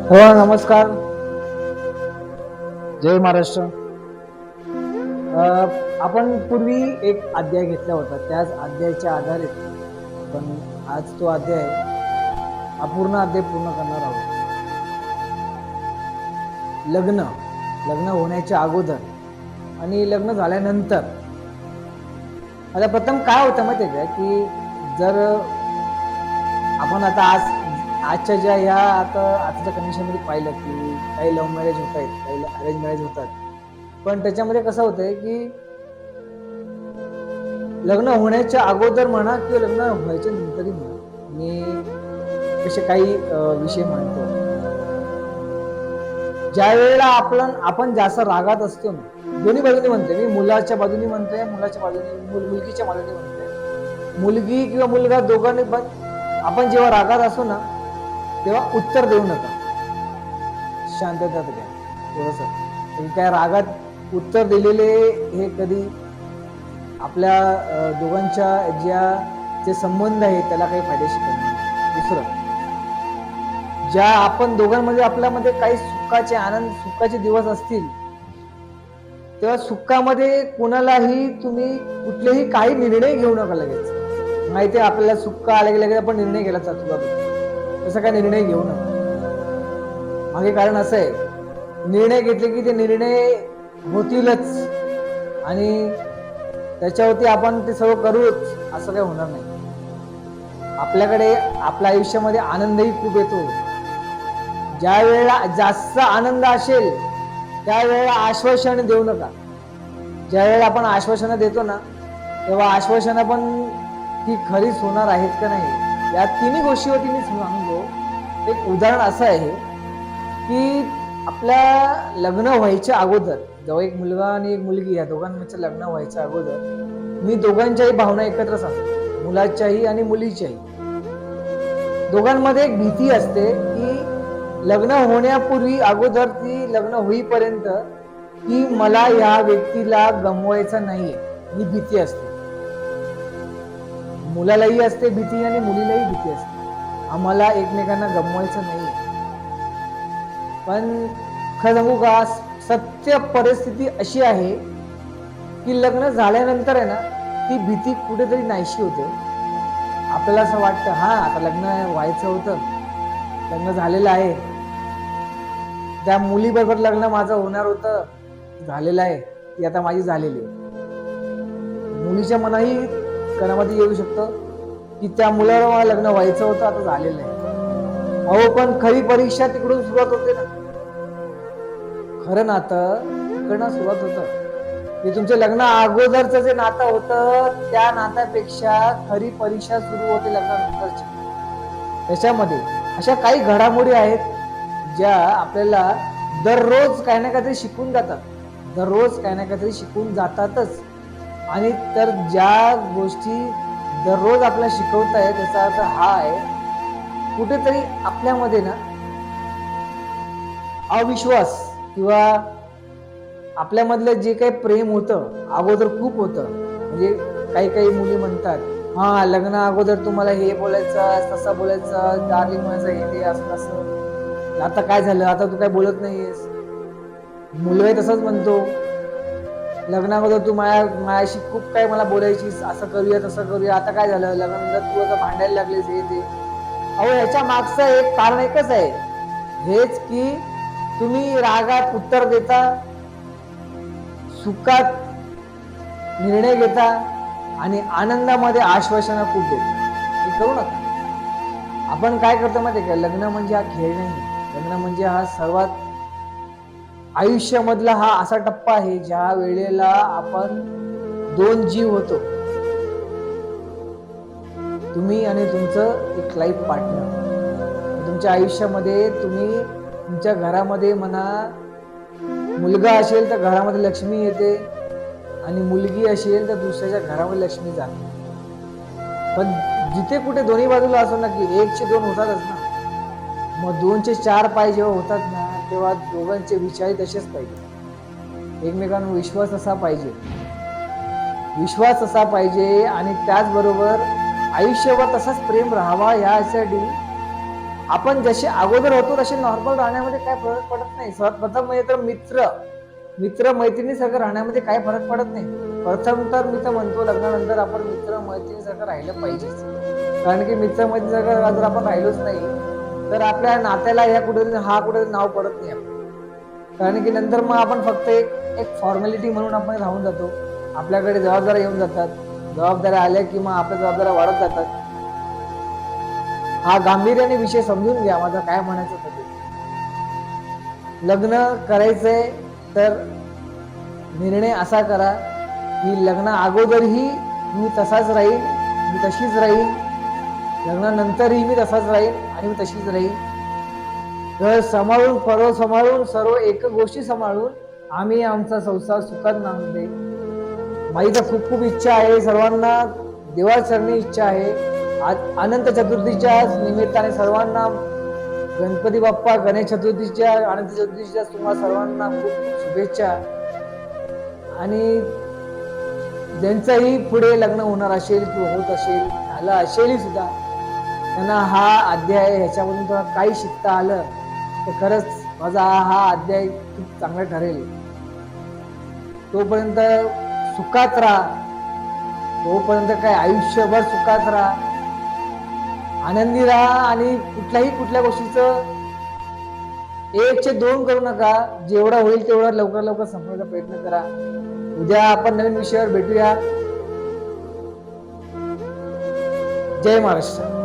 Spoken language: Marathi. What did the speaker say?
हो, नमस्कार. जय महाराष्ट्र. आपण पूर्वी एक अध्याय घेतला होता. त्याच अध्यायाच्या आधारे आपण आज तो अध्याय अपूर्ण अध्याय पूर्ण करणार आहोत. लग्न लग्न होण्याच्या अगोदर आणि लग्न झाल्यानंतर. आता प्रथम काय होतं माहिती आहे का, की जर आपण आता आजच्या ज्या ह्या आताच्या कंडिशनमध्ये पाहिलं, की काही लव्ह मॅरेज होत आहेत, काही अरेंज मॅरेज होतात. पण त्याच्यामध्ये कसं होतंय, की लग्न होण्याच्या अगोदर म्हणा किंवा लग्न व्हायच्या नंतरही म्हणा, मी तसे काही विषय मांडतो. ज्या वेळेला आपण जास्त रागात असतो ना, दोन्ही बाजूने म्हणतोय मी, मुलाच्या बाजूने म्हणतोय, मुलाच्या बाजूने, मुलगीच्या बाजूने म्हणतोय. मुलगी किंवा मुलगा दोघांनी पण आपण जेव्हा रागात असतो ना, तेव्हा उत्तर देऊ नका. शांततात घ्या थोडंसं. त्या रागात उत्तर दिलेले हे कधी आपल्या दोघांच्या जे संबंध आहेत त्याला काही फायदेशीर करणार नाही. दुसरं, ज्या आपण दोघांमध्ये आपल्यामध्ये काही सुखाचे दिवस असतील, तेव्हा सुखामध्ये कुणालाही तुम्ही कुठलेही काही निर्णय घेऊ नका लगेच. माहिती आहे आपल्याला सुख आले की लगेच आपण निर्णय घ्यायला जातो. तसा काय निर्णय घेऊ नका. मागे कारण असं आहे, निर्णय घेतले की ते निर्णय होतीलच आणि त्याच्यावरती आपण ते सर्व करूच असं काही होणार नाही. आपल्याकडे आपल्या आयुष्यामध्ये आनंदही खूप येतो. ज्या वेळेला जास्त आनंद असेल त्यावेळेला आश्वासन देऊ नका. ज्या वेळेला आपण आश्वासनं देतो ना, तेव्हा आश्वासनं पण ती खरीच होणार आहेत का नाही, या तिन्ही गोष्टीवरती मी सांगतो. एक उदाहरण असं आहे, की आपल्या लग्न व्हायच्या अगोदर, जेव्हा एक मुलगा आणि एक मुलगी या दोघांचं लग्न व्हायच्या अगोदर, मी दोघांच्याही भावना एकत्र सांगतो, मुलाच्याही आणि मुलीच्याही. दोघांमध्ये एक भीती असते, की लग्न होण्यापूर्वी अगोदर ती लग्न होईपर्यंत, की मला या व्यक्तीला गमवायचं नाहीये ही भीती असते. मुलालाही असते भीती आणि मुलीलाही भीती असते, आम्हाला एकमेकांना गमवायचं नाहीये. पण खरं सांगू का, सत्य परिस्थिती अशी आहे, की लग्न झाल्यानंतर आहे ना, ती भीती कुठेतरी नाहीशी होते. आपल्याला असं वाटतं, हा आता लग्न व्हायचं होतं, लग्न झालेलं आहे, त्या मुलीबरोबर लग्न माझं होणार होतं, झालेलं आहे, ती आता माझी झालेली आहे. मुलीच्या मनाही कणामध्ये येऊ शकतं, की त्या मुलाला मला लग्न व्हायचं होतं, आता झालेलं आहे. अहो पण खरी परीक्षा तिकडून सुरुवात होते ना. खरं नातं तिकडनं सुरुवात होतं, की तुमच्या लग्न अगोदरचं जे नातं होतं त्या नात्यापेक्षा खरी परीक्षा सुरू होते लग्नानंतरची. त्याच्यामध्ये अशा काही घडामोडी आहेत ज्या आपल्याला दररोज काही ना काहीतरी शिकून जातात. दररोज काही ना काहीतरी शिकून जातातच. आणि तर ज्या गोष्टी दररोज आपल्याला शिकवतायत त्याचा अर्थ हा आहे, कुठेतरी आपल्यामध्ये ना अविश्वास किंवा आपल्यामधलं जे काही प्रेम होतं अगोदर खूप होतं. म्हणजे काही काही मुली म्हणतात, हा लग्न अगोदर तुम्हाला हे बोलायचं, तसं बोलायचं, डार्लिंग म्हणायचं, हे ते असं असं. आता काय झालं, आता तू काय बोलत नाहीयेस. मुलगाही तसंच म्हणतो, लग्न अगोदर तू माझ्याशी खूप काय मला बोलायचीस, असं करूया तसं करूया, आता काय झालं, लग्नानंतर तू आता भांडायला लागलीस, हे ते. अहो याच्या मागचं एक कारण एकच आहे, हेच की तुम्ही रागात उत्तर देता, सुखात निर्णय घेता आणि आनंदामध्ये आश्वासना खूप देता. हे करू नका. आपण काय करतो माहिती आहे का, लग्न म्हणजे हा खेळ नाही. लग्न म्हणजे हा सर्वात आयुष्यामधला हा असा टप्पा आहे ज्या वेळेला आपण दोन जीव होतो, तुम्ही आणि तुमचं एक लाईफ पार्टनर. तुमच्या आयुष्यामध्ये तुम्ही तुमच्या घरामध्ये म्हणा, मुलगा असेल तर घरामध्ये लक्ष्मी येते आणि मुलगी असेल तर दुसऱ्याच्या घरामध्ये लक्ष्मी जाते. पण जिथे कुठे दोन्ही बाजूला असो ना, की 1 चे 2 होतातच ना. मग 2 चे 4 पाय जेव्हा होतात ना, तेव्हा दोघांचे विचारही तसेच पाहिजे. एकमेकांवर विश्वास असा पाहिजे, विश्वास असा पाहिजे आणि त्याचबरोबर आयुष्यभर तसाच प्रेम राहावा यासाठी आपण जसे अगोदर होतो तसे नॉर्मल राहण्यामध्ये काय फरक पडत नाही. सर्वात प्रथम म्हणजे तर मित्र मैत्रिणीसारखं राहण्यामध्ये काय फरक पडत नाही. प्रथम तर मी तर म्हणतो लग्नानंतर आपण मित्र मैत्रिणीसारखं राहिलं पाहिजेच. कारण की मित्र मैत्रिणीसारखं जर आपण राहिलोच नाही तर आपल्या नात्याला या कुठेतरी नाव पडत नाही आपलं. कारण की नंतर मग आपण फक्त एक एक फॉर्मॅलिटी म्हणून आपण राहून जातो. आपल्याकडे जबाबदाऱ्या येऊन जातात. जबाबदाऱ्या आल्या की मग आपल्या जबाबदाऱ्या वाढत जातात. हा गांभीर्याने विषय समजून घ्या. माझं काय म्हणायचं होतं ते. लग्न करायचंय तर निर्णय असा करा की लग्ना अगोदरही मी तसाच राहील, मी तशीच राहील, लग्नानंतरही मी तसाच राहील आणि मी तशीच राहील. घर सांभाळून पर्व सांभाळून सर्व एक गोष्टी सांभाळून आम्ही आमचा संसार सुखात नांदते. माझी तर खूप खूप इच्छा आहे, सर्वांना देवाचरणी इच्छा आहे. आज अनंत चतुर्थीच्या निमित्ताने सर्वांना गणपती बाप्पा गणेश चतुर्थीच्या अनंत चतुर्थीच्या तुम्हाला सर्वांना खूप खूप शुभेच्छा. आणि ज्यांचंही पुढे लग्न होणार असेल किंवा होत असेल झालं असेलही सुद्धा त्यांना हा अध्याय ह्याच्यामधून तुम्हाला काही शिकता आलं तर खरंच माझा हा अध्याय खूप चांगला ठरेल. तोपर्यंत सुखात राहा. तोपर्यंत काय आयुष्यभर सुखात राहा, आनंदी राहा आणि कुठल्या गोष्टीचं 1चे 2 करू नका. जेवढा होईल तेवढा लवकर लवकर संपवण्याचा प्रयत्न करा. उद्या आपण नवीन विषयावर भेटूया. जय महाराष्ट्र.